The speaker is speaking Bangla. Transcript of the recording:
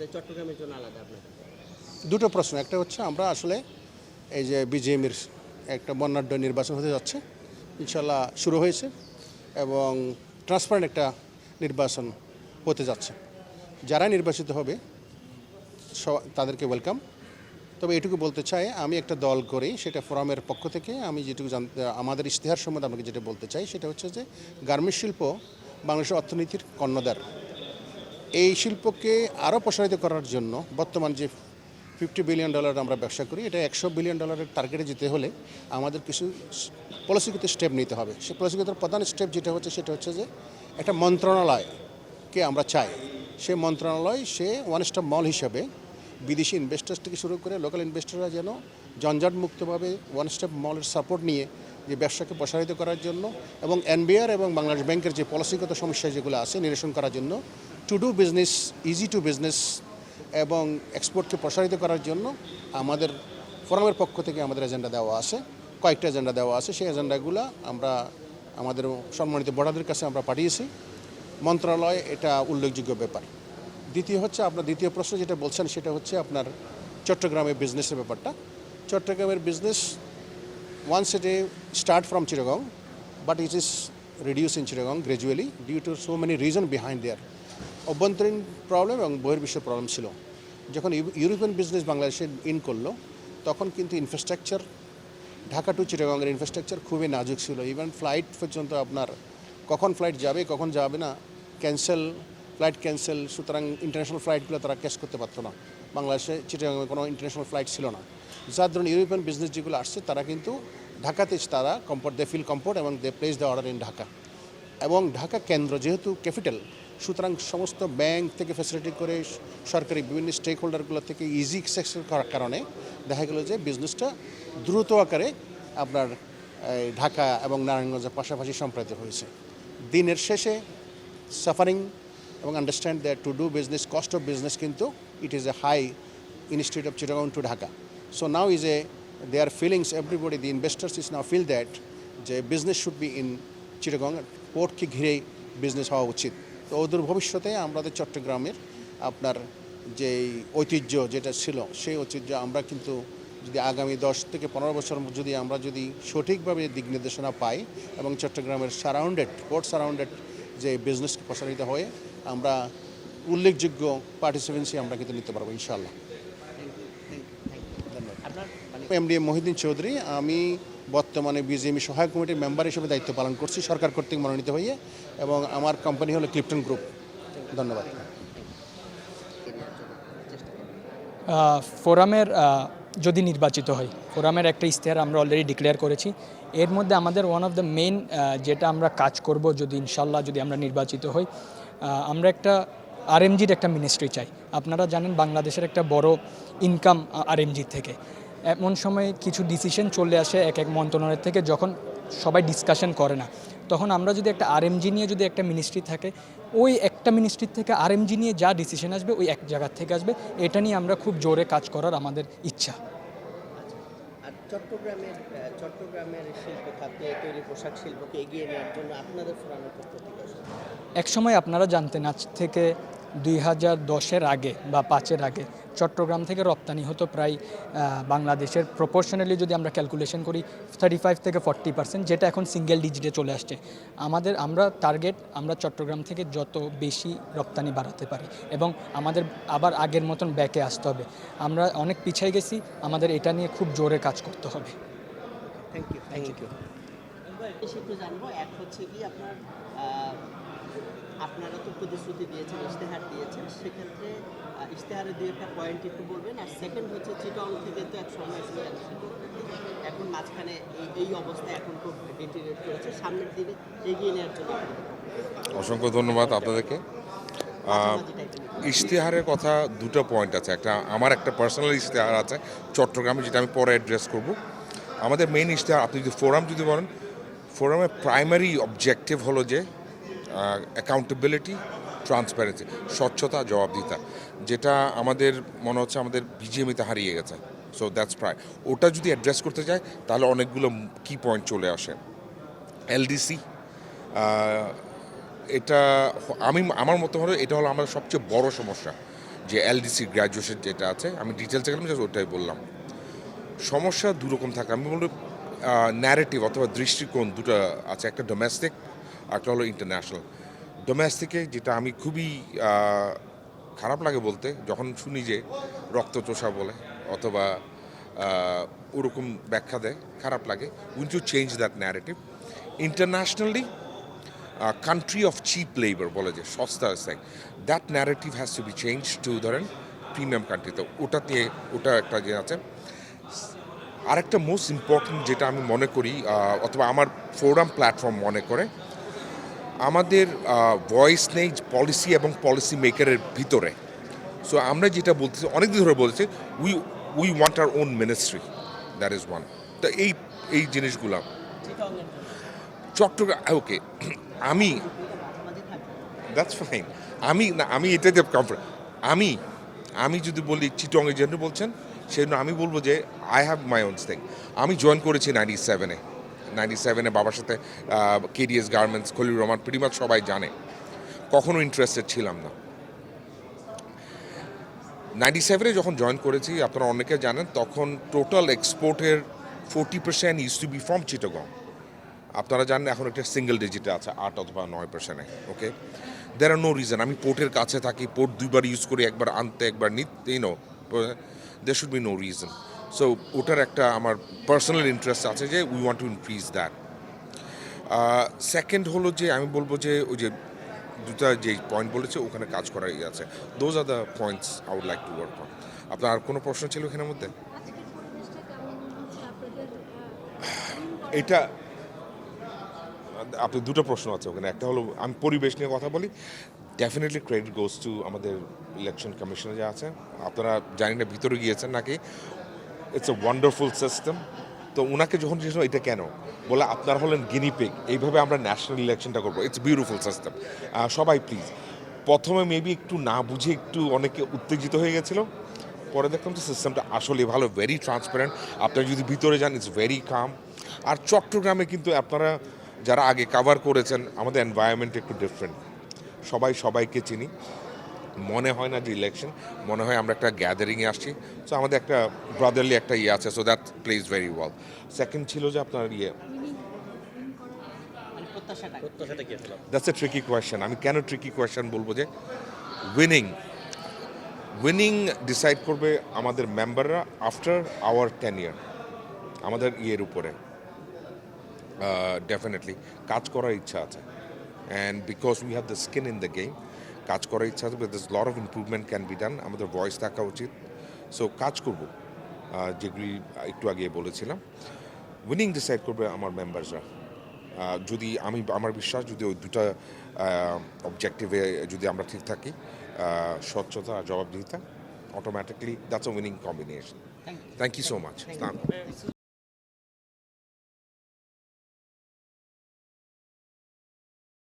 বলতে চট্টগ্রামের জন্য আলাদা আপনার? দুটো প্রশ্ন, একটা হচ্ছে আমরা আসলে এই যে বিজেএমির একটা বর্ণাঢ্য নির্বাচন হতে যাচ্ছে, ইনশাল্লাহ শুরু হয়েছে এবং ট্রান্সপারেন্ট একটা নির্বাচন হতে যাচ্ছে। যারা নির্বাচিত হবে তাদেরকে ওয়েলকাম। তবে এটুকু বলতে চাই, আমি একটা দল করি, সেটা ফোরামের পক্ষ থেকে আমি যেটুকু আমাদের ইশতেহার সম্বন্ধে আমাকে যেটা বলতে চাই সেটা হচ্ছে যে গার্মেন্টস শিল্প বাংলাদেশের অর্থনীতির কর্ণধার। এই শিল্পকে আরও প্রসারিত করার জন্য বর্তমান যে $50 বিলিয়ন আমরা ব্যবসা করি, এটা $100 বিলিয়ন টার্গেটে যেতে হলে আমাদের কিছু পলিসিগত স্টেপ নিতে হবে। সেই পলিসিগত প্রধান স্টেপ যেটা হচ্ছে যে একটা মন্ত্রণালয়কে আমরা চাই। সেই মন্ত্রণালয় সে ওয়ান স্টপ মল হিসাবে বিদেশি ইনভেস্টার্স থেকে শুরু করে লোকাল ইনভেস্টাররা যেন জঞ্জাটমুক্তভাবে ওয়ান স্টেপ মলের সাপোর্ট নিয়ে যে ব্যবসাকে প্রসারিত করার জন্য এবং এনবিআর এবং বাংলাদেশ ব্যাংকের যে পলিসিগত সমস্যা যেগুলো আছে নিরসন করার জন্য, two do business, easy to business এবং এক্সপোর্টকে প্রসারিত করার জন্য আমাদের ফোরামের পক্ষ থেকে আমাদের এজেন্ডা দেওয়া আছে, কয়েকটা এজেন্ডা দেওয়া আছে। সেই এজেন্ডাগুলো আমরা আমাদের সম্মানিত বড়দের কাছে আমরা পাঠিয়েছি। মন্ত্রণালয় এটা উল্লেখযোগ্য ব্যাপার। দ্বিতীয় হচ্ছে আপনার দ্বিতীয় প্রশ্ন যেটা বলছেন সেটা হচ্ছে আপনার চট্টগ্রামের বিজনেসের ব্যাপারটা। চট্টগ্রামের business once a start from Chittagong, but it is reduce in Chittagong gradually due to so many reason behind there. অভ্যন্তরীণ প্রবলেম এবং বহির্বিশ্বের প্রবলেম ছিল। যখন ইউরোপিয়ান বিজনেস বাংলাদেশে ইন করলো তখন কিন্তু ইনফ্রাস্ট্রাকচার, ঢাকা টু চিটাগংয়ের ইনফ্রাস্ট্রাকচার খুবই নাজুক ছিল। ইভেন ফ্লাইট পর্যন্ত আপনার কখন ফ্লাইট যাবে কখন যাবে না, ফ্লাইট ক্যান্সেল, সুতরাং ইন্টারন্যাশনাল ফ্লাইটগুলো তারা ক্যাচ করতে পারতো না। বাংলাদেশে চিটাগংয়ে কোনো ইন্টারন্যাশনাল ফ্লাইট ছিল না, যার ধরুন ইউরোপিয়ান বিজনেস যেগুলো আসছে তারা কিন্তু ঢাকাতে তারা দে ফিল কমফোর্ট এবং they place the order in Dhaka. এবং ঢাকা কেন্দ্র যেহেতু ক্যাপিটাল, সুতরাং সমস্ত ব্যাংক থেকে ফ্যাসিলিটি করে সরকারি বিভিন্ন স্টেক হোল্ডারগুলো থেকে ইজি অ্যাক্সেস করার কারণে দেখা গেল যে বিজনেসটা দ্রুত আকারে আপনার ঢাকা এবং নারায়ণগঞ্জের পাশাপাশি সম্প্রসারিত হয়েছে। দিনের শেষে সাফারিং এবং understand that to do business, cost of business কিন্তু it is a high institute of Chittagong to Dhaka. So now is there feelings, everybody the investors is now feel that যে business should be in Chittagong, পোর্টকে ঘিরেই বিজনেস হওয়া উচিত। তো অদূর ভবিষ্যতে আমাদের চট্টগ্রামের আপনার যেই ঐতিহ্য যেটা ছিল সেই ঐতিহ্য আমরা কিন্তু যদি আগামী 10 থেকে 15 বছর আমরা যদি সঠিকভাবে দিক নির্দেশনা পাই এবং চট্টগ্রামের পোর্ট সারাউন্ডেড যে বিজনেসকে প্রসারিত হয়ে আমরা উল্লেখযোগ্য পার্টিসিপেন্সি আমরা কিন্তু নিতে পারবো ইনশাআল্লাহ। এমডি মহিউদ্দিন চৌধুরী, আমি বর্তমানে বিজেএমই সহায়ক কমিটির মেম্বার হিসেবে দায়িত্ব পালন করছি সরকার কর্তৃক মনোনীত হয়ে, এবং আমার কোম্পানি হলো ক্লিপটন গ্রুপ। ধন্যবাদ। ফোরামের যদি নির্বাচিত হয়, ফোরামের একটা ইশতেহার আমরা অলরেডি ডিক্লেয়ার করেছি। এর মধ্যে আমাদের ওয়ান অফ দ্য মেইন যেটা আমরা কাজ করব যদি ইনশাল্লাহ যদি আমরা নির্বাচিত হই, আমরা একটা আরএমজির একটা মিনিস্ট্রি চাই। আপনারা জানেন বাংলাদেশের একটা বড় ইনকাম আরএমজির থেকে। এমন সময় কিছু ডিসিশন চলে আসে এক এক মন্ত্রণালয় থেকে, যখন সবাই ডিসকাশন করে না, তখন আমরা যদি একটা আরএমজি নিয়ে যদি একটা মিনিস্ট্রি থাকে, ওই একটা মিনিস্ট্রি থেকে আরএমজি নিয়ে যা ডিসিশন আসবে ওই এক জায়গা থেকে আসবে। এটা নিয়ে আমরা খুব জোরে কাজ করার আমাদের ইচ্ছা। আর চট্টগ্রামের শিল্প খাতে তৈরি পোশাক শিল্পকে এগিয়ে নেওয়ার জন্য আপনাদের ফোরামের পক্ষ থেকে একসময় আপনারা জানতেন, আজ থেকে 2010-এর আগে বা 5-এর আগে চট্টগ্রাম থেকে রপ্তানি হতো প্রায় বাংলাদেশের প্রপোর্শনালি যদি আমরা ক্যালকুলেশন করি 35 থেকে 40%, যেটা এখন সিঙ্গেল ডিজিটে চলে আসছে। আমরা টার্গেট আমরা চট্টগ্রাম থেকে যত বেশি রপ্তানি বাড়াতে পারি এবং আমাদের আবার আগের মতন ব্যাকে আসতে হবে। আমরা অনেক পিছিয়ে গেছি, আমাদের এটা নিয়ে খুব জোরে কাজ করতে হবে। Thank you. একটু জানবো, এক হচ্ছে কি আপনারা তো প্রতিশ্রুতি দিয়েছেন, ইশতেহার দিয়েছেন, সেক্ষেত্রে ইশতেহারের দুই একটা পয়েন্ট একটু বলবেন। আর সেকেন্ড হচ্ছে চিটং থেকে তো এক সময় ছিল, এখন মাঝখানে এই অবস্থা এখন খুব ডিটেরিয়েট করেছে, সামনের দিকে এগিয়ে নেওয়ার জন্য। অসংখ্য ধন্যবাদ আপনাদেরকে। ইশতেহারের কথা দুটো পয়েন্ট আছে, আমার একটা পার্সোনাল ইশতেহার আছে চট্টগ্রামে, যেটা আমি পরে অ্যাড্রেস করব। আমাদের মেইন ইশতেহার, আপনি যদি ফোরাম যদি বলেন, ফোরামের প্রাইমারি অবজেক্টিভ হলো যে অ্যাকাউন্টেবিলিটি, ট্রান্সপারেন্সি, স্বচ্ছতা, জবাবদিহিতা, যেটা আমাদের মনে হচ্ছে আমাদের বিজেএমইতে হারিয়ে গেছে। সো দ্যাটস প্রায় ওটা যদি অ্যাড্রেস করতে চাই তাহলে অনেকগুলো কি পয়েন্ট চলে আসে। এলডিসি, এটা আমার মতো হলো এটা হলো আমাদের সবচেয়ে বড় সমস্যা, যে এলডিসি গ্র্যাজুয়েশন যেটা আছে, আমি ডিটেলসে গেলাম, জাস্ট ওটাই বললাম। সমস্যা দুরকম থাকে, আমি বলবো ন্যারেটিভ অথবা দৃষ্টিকোণ দুটো আছে, একটা ডোমেস্টিক, একটা হলো ইন্টারন্যাশনাল। ডোমেস্টিকে যেটা আমি খুবই খারাপ লাগে বলতে, যখন শুনি যে রক্তচোষা বলে অথবা ওরকম ব্যাখ্যা দেয়, খারাপ লাগে। We to change that narrative. Internationally country of cheap labour বলে, যে সস্তা আছে, that narrative has to be change to ধরেন প্রিমিয়াম কান্ট্রি। তো ওটা একটা যে আছে। আরেকটা মোস্ট ইম্পর্টেন্ট যেটা আমি মনে করি অথবা আমার ফোরাম প্ল্যাটফর্ম মনে করে, আমাদের ভয়েস নেই পলিসি এবং পলিসি মেকারের ভিতরে। সো আমরা যেটা বলতেছি, অনেকদিন ধরে বলছি, we want our own ministry, that is one. তো এই জিনিসগুলো চিটংয়ের চট্টগ্রাম, ওকে, আমি মাঝামাঝি থাকে। That's fine. আমি এটাতে কমফোর্ট। আমি যদি বলি চিটংয়ের জন্য বলছেন, সেজন্য আমি বলবো যে I have my own thing. আমি জয়েন করেছি 97-এ বাবার সাথে কেডিএস গার্মেন্টস, খলিল রহমান, প্রিমাচ সবাই জানে। কখনো ইন্টারেস্টেড ছিলাম না। 97-এ যখন জয়েন করেছি, আপনারা অনেকে জানেন, তখন টোটাল এক্সপোর্টের 40% use to be from Chittagong. আপনারা জানেন এখন একটা সিঙ্গেল ডিজিটে আছে, 8 অথবা 9%। ওকে, দের আর নো রিজন। আমি পোর্টের কাছে থাকি, পোর্ট দুইবার ইউজ করি, একবার আনতে একবার নিতে, there should be no reason. So ওটার একটা আমার পার্সোনাল ইন্টারেস্ট আছে যে we want to increase that. Second হলো যে আমি বলবো যে ওই যে দুটা যে পয়েন্ট বলেছে ওখানে কাজ করার ইয়ে আছে। Those are the points I would like to work on. আপনার আর কোনো প্রশ্ন ছিল এখানের মধ্যে? আজকের পরিবেশটা কেমন হচ্ছে আপনাদের এটা আপনি দুটো প্রশ্ন আছে ওখানে। একটা হলো আমি পরিবেশ নিয়ে কথা বলি, ডেফিনেটলি ক্রেডিট গোজ টু আমাদের ইলেকশন কমিশনে যা আছে। আপনারা জানি না ভিতরে গিয়েছেন নাকি, ইটস এ ওয়ান্ডারফুল সিস্টেম। তো ওনাকে যখন জিজ্ঞেস এটা কেন বলে, আপনারা হলেন গিনিপিগ, এইভাবে আমরা ন্যাশনাল ইলেকশনটা করবো। It's beautiful system. সবাই প্লিজ, প্রথমে মেবি একটু না বুঝে একটু অনেকে উত্তেজিত হয়ে গেছিলো, পরে দেখলাম তো সিস্টেমটা আসলে ভালো, ভেরি ট্রান্সপারেন্ট। আপনারা যদি ভিতরে যান, ইটস ভেরি কাম। আর চট্টগ্রামে কিন্তু আপনারা যারা আগে কাভার করেছেন, আমাদের এনভায়রনমেন্ট একটু ডিফারেন্ট, সবাই সবাইকে চিনি। মনে হয় না যে ইলেকশন, মনে হয় আমরা একটা গ্যাদারিংয়ে আসছি। সো আমাদের একটা ব্রাদারলি একটা ইয়ে আছে, so that pledge very well. Second ছিল যে আপনার মানে প্রত্যাশাটা দ্যাটস এ ট্রিকি কোয়েশ্চেন। আমি কেন ট্রিকি কোয়েশ্চেন বলবো যে উইনিং ডিসাইড করবে আমাদের মেম্বাররা আফটার আওয়ার 10 ইয়ার, আমাদের ইয়ের উপরে। ডেফিনেটলি কাজ করার ইচ্ছা আছে, and because we have the skin in the game, কাজ করার ইচ্ছা আছে। This lot of improvement can be done, আমাদের ভয়েস থাকা উচিত। সো কাজ করব, যেগুলি একটু আগে বলেছিলাম। উইনিং ডিসাইড করবে আমার মেম্বার্সরা। যদি আমার বিশ্বাস, যদি ওই দুটা অবজেক্টিভে যদি আমরা ঠিক থাকি, স্বচ্ছতা আর জবাবদিহিতা, automatically that's a winning combination. Thank you so much.